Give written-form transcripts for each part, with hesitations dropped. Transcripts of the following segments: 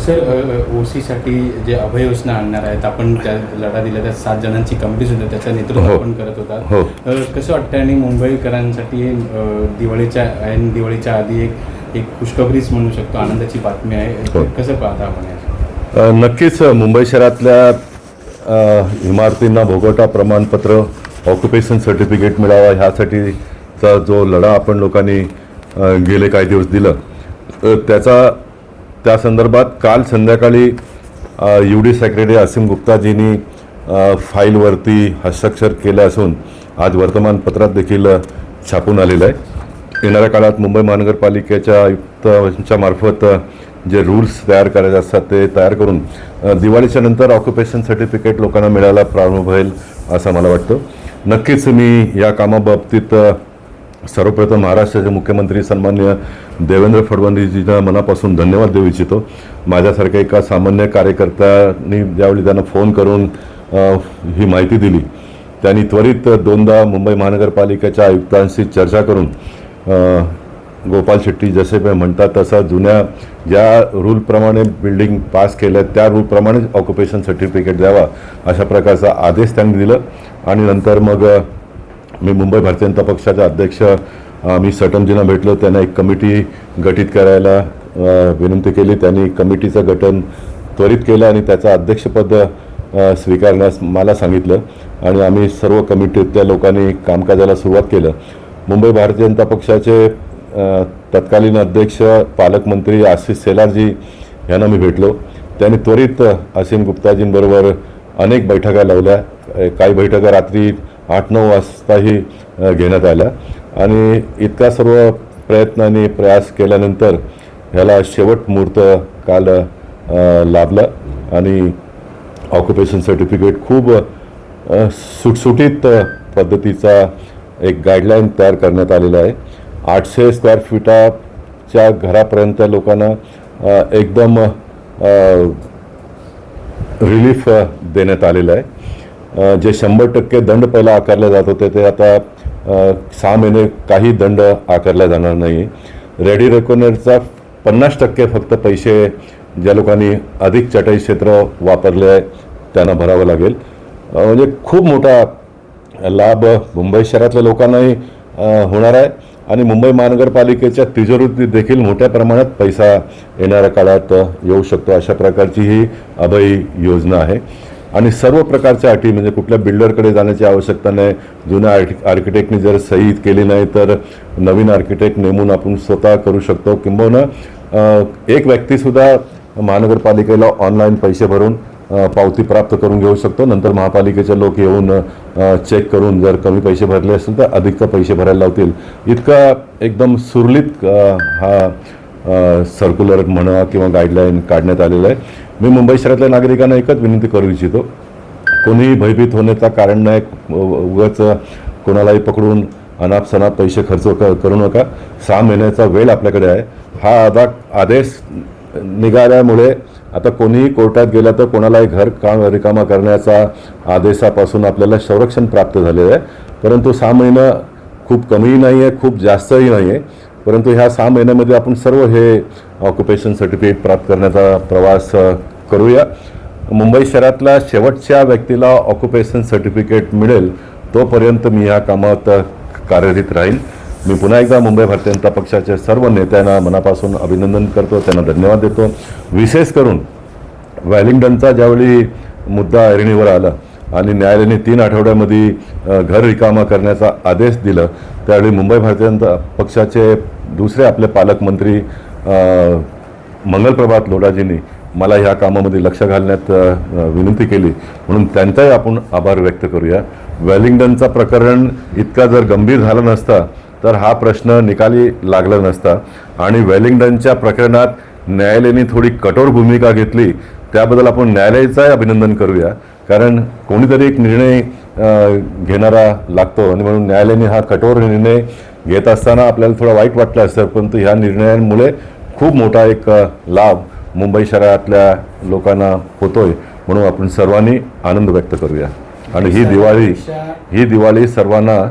Sir, ओसीसाठी जे अभय योजना आणणार आहेत, आपण त्या लढा दिला त्या 7 जणांची कमिटी सुद्धा त्याचं नेतृत्व आपण करत होता. कसं वाटतं आणि मुंबईकरांसाठी दिवाळीच्या आधी एक खुशखबरीच म्हणू शकतो, आनंदाची बातमी आहे. कसं पाहता आपण? नक्कीच मुंबई शहरातल्या इमारतींना भोगवटा प्रमाणपत्र, ऑक्युपेशन सर्टिफिकेट मिळावा ह्यासाठीचा जो लढा आपण लोकांनी गेले काही दिवस दिलं, त्या संदर्भात काल संध्याकाळी UD सेक्रेटरी असीम गुप्ताजींनी फाईलवरती हस्ताक्षर केलं असून आज वर्तमानपत्रात देखील छापून आलेलं आहे. येणाऱ्या काळात मुंबई महानगरपालिकेच्या आयुक्तांच्या मार्फत जे रूल्स तयार करायचे असतात ते तयार करून दिवाळीच्या नंतर ऑक्युपेशन सर्टिफिकेट लोकांना मिळायला प्रारंभ होईल असं मला वाटतं. नक्कीच मी या कामाबाबतीत सर्वप्रथम महाराष्ट्राचे मुख्यमंत्री सन्माननीय देवेंद्र फडणवीसजींना मनापासून धन्यवाद देऊ इच्छितो. माझ्यासारख्या एका सामान्य कार्यकर्त्यांनी ज्यावेळी त्यांना फोन करून ही माहिती दिली, त्यांनी त्वरित 2दा मुंबई महानगरपालिकेच्या आयुक्तांशी चर्चा करून गोपाल शेट्टी जसे म्हणतात तसा जुन्या ज्या रूलप्रमाणे बिल्डिंग पास केलं त्या रूलप्रमाणे ऑक्युपेशन सर्टिफिकेट द्यावा अशा प्रकारचा आदेश त्यांनी दिला. आणि नंतर मग मी मुंबई भारतीय जनता पक्षाचे अध्यक्ष मी सटमजींना भेटलो. त्यांना एक कमिटी गठीत करायला विनंती केली. त्यांनी कमिटीचं गठन त्वरित केलं आणि त्याचं अध्यक्षपद स्वीकारण्यास मला सांगितलं आणि आम्ही सर्व कमिटीतल्या लोकांनी कामकाजाला सुरुवात केलं. मुंबई भारतीय जनता पक्षाचे तत्कालीन अध्यक्ष पालकमंत्री आशिष शेलारजी यांना मी भेटलो. त्यांनी त्वरित असीम गुप्ताजींबरोबर अनेक बैठका लावल्या. काही बैठका रात्री 8-9 वाजताही घेण्यात आल्या आणि इतका सर्व प्रयत्न आणि प्रयास केल्यानंतर ह्याला शेवट मुहूर्त काल लाभला आणि ऑक्युपेशन सर्टिफिकेट खूप सुटसुटीत पद्धतीचा एक गाईडलाईन तयार करण्यात आलेला आहे. 800 स्क्वेअर फीटाच्या घरापर्यंत लोकांना एकदम रिलीफ देण्यात आलेलं आहे. जे 100% दंड पहिला आकारले जात होते ते आता 6 महिने काही दंड आकारला जाणार नाही. रेडी रेकॉनरचा 50% फक्त पैसे ज्या लोकांनी अधिक चटई क्षेत्र वापरले आहे त्यांना भरावं लागेल. म्हणजे खूप मोठा लाभ मुंबई शहरातल्या लोकांनाही होणार आहे आणि मुंबई महानगरपालिकेच्या तिजोरीत देखील मोठ्या प्रमाणात पैसा येणाऱ्या काळात येऊ शकतो अशा प्रकारची ही अभय योजना आहे. आणि सर्व प्रकारच्या अटी म्हणजे कुठल्या बिल्डरकडे जाण्याची आवश्यकता नाही. जुन्या आर्किटेक्टनी जर सही केली नाही तर नवीन आर्किटेक्ट नेमून आपण स्वतः करू शकतो. किंबहुना एक व्यक्तीसुद्धा महानगरपालिकेला ऑनलाईन पैसे भरून पावती प्राप्त करून घेऊ शकतो. नंतर महापालिकेचे लोक येऊन चेक करून जर कमी पैसे भरले असेल तर अधिक पैसे भरायला लावतील. इतका एकदम सुरळीत हा सर्क्युलर म्हणा किंवा गाईडलाईन काढण्यात आलेला आहे. मी मुंबई शहरातल्या नागरिकांना एकच विनंती करू इच्छितो, कोणीही भयभीत होण्याचं कारण नाही. उगाच कोणालाही पकडून अनापसनाप पैसे खर्च करू नका. 6 महिन्याचा वेळ आपल्याकडे आहे. हा आदेश निघाल्यामुळे आता कोणीही कोर्टात गेला तर कोणालाही घर रिकामा करण्याचा आदेशापासून आपल्याला संरक्षण प्राप्त झालेलं आहे. परंतु 6 महिना खूप कमीही नाही आहे, खूप जास्तही नाही आहे. परंतु ह्या 6 महिन्यामध्ये आपण सर्व हे ऑक्युपेशन सर्टिफिकेट प्राप्त करण्याचा प्रवास करूया. मुंबई शहरातल्या शेवटच्या व्यक्तीला ऑक्युपेशन सर्टिफिकेट मिळेल तोपर्यंत मी ह्या कामात कार्यरत राहील. मी पुन्हा एकदा मुंबई भारतीय जनता पक्षाच्या सर्व नेत्यांना मनापासून अभिनंदन करतो, त्यांना धन्यवाद देतो. विशेष करून वेलिंग्टनचा ज्यावेळी मुद्दा ऐरणीवर आला आणि न्यायालयाने 3 आठवड्यामध्ये घर रिकामा करण्याचा आदेश दिला त्यावेळी मुंबई भारतीय जनता पक्षाचे दुसरे आपले पालकमंत्री मंगलप्रभात लोढाजींनी मला ह्या कामामध्ये लक्ष घालण्यात विनंती केली, म्हणून त्यांचाही आपण आभार व्यक्त करूया. वेलिंग्टनचा प्रकरण इतका जर गंभीर झाला नसता तर हा प्रश्न निकाली लागला नसता आणि वेलिंग्टनच्या प्रकरणात न्यायालयाने थोडी कठोर भूमिका घेतली त्याबद्दल आपण न्यायालयाचंही अभिनंदन करूया. कारण कोणीतरी एक निर्णय घेणारा लागतो आणि म्हणून न्यायालयाने हा कठोर निर्णय घेत असताना आपल्याला थोडं वाईट वाटलं असतं, परंतु ह्या निर्णयांमुळे खूप मोठा एक लाभ मुंबई शहरातल्या लोकांना होतोय. म्हणून आपण सर्वांनी आनंद व्यक्त करूया आणि ही दिवाळी सर्वांना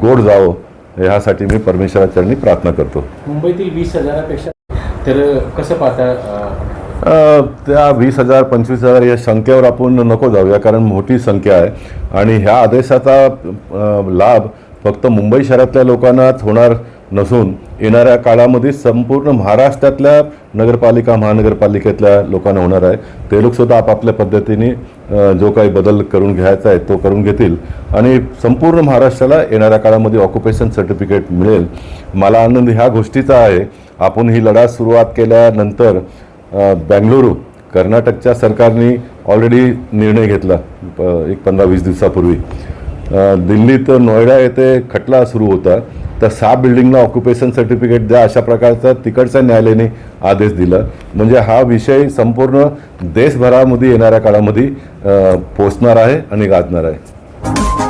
गोड जावो ह्यासाठी मी परमेश्वराचरणी प्रार्थना करतो. मुंबईतील 20,000पेक्षा तर कसं पाहता त्या 20,000 25,000 या संख्येवर आपण नको जाऊया, कारण मोठी संख्या आहे आणि ह्या आदेशाचा लाभ फक्त मुंबई शहरातल्या लोकांनाच होणार नसून येणाऱ्या काळामध्ये संपूर्ण महाराष्ट्रातल्या नगरपालिका महानगरपालिकेतल्या लोकांना होणार आहे. ते लोकसुद्धा आपापल्या पद्धतीने जो काही बदल करून घ्यायचा आहे तो करून घेतील आणि संपूर्ण महाराष्ट्राला येणाऱ्या काळामध्ये ऑक्युपेशन सर्टिफिकेट मिळेल. मला आनंद ह्या गोष्टीचा आहे, आपण ही लढा सुरुवात केल्यानंतर बेंगळुरू कर्नाटकच्या सरकारने ऑलरेडी निर्णय घेतला एक 15-20 दिवसापूर्वी. दिल्लीत नोएडा येथे खटला सुरू होता, तर 6 बिल्डिंगला ऑक्युपेशन सर्टिफिकेट द्या अशा प्रकारचा तिकडच्या न्यायालयाने आदेश दिला. म्हणजे हा विषय संपूर्ण देशभरामध्ये येणाऱ्या काळामध्ये पोचणार आहे आणि गाजणार आहे.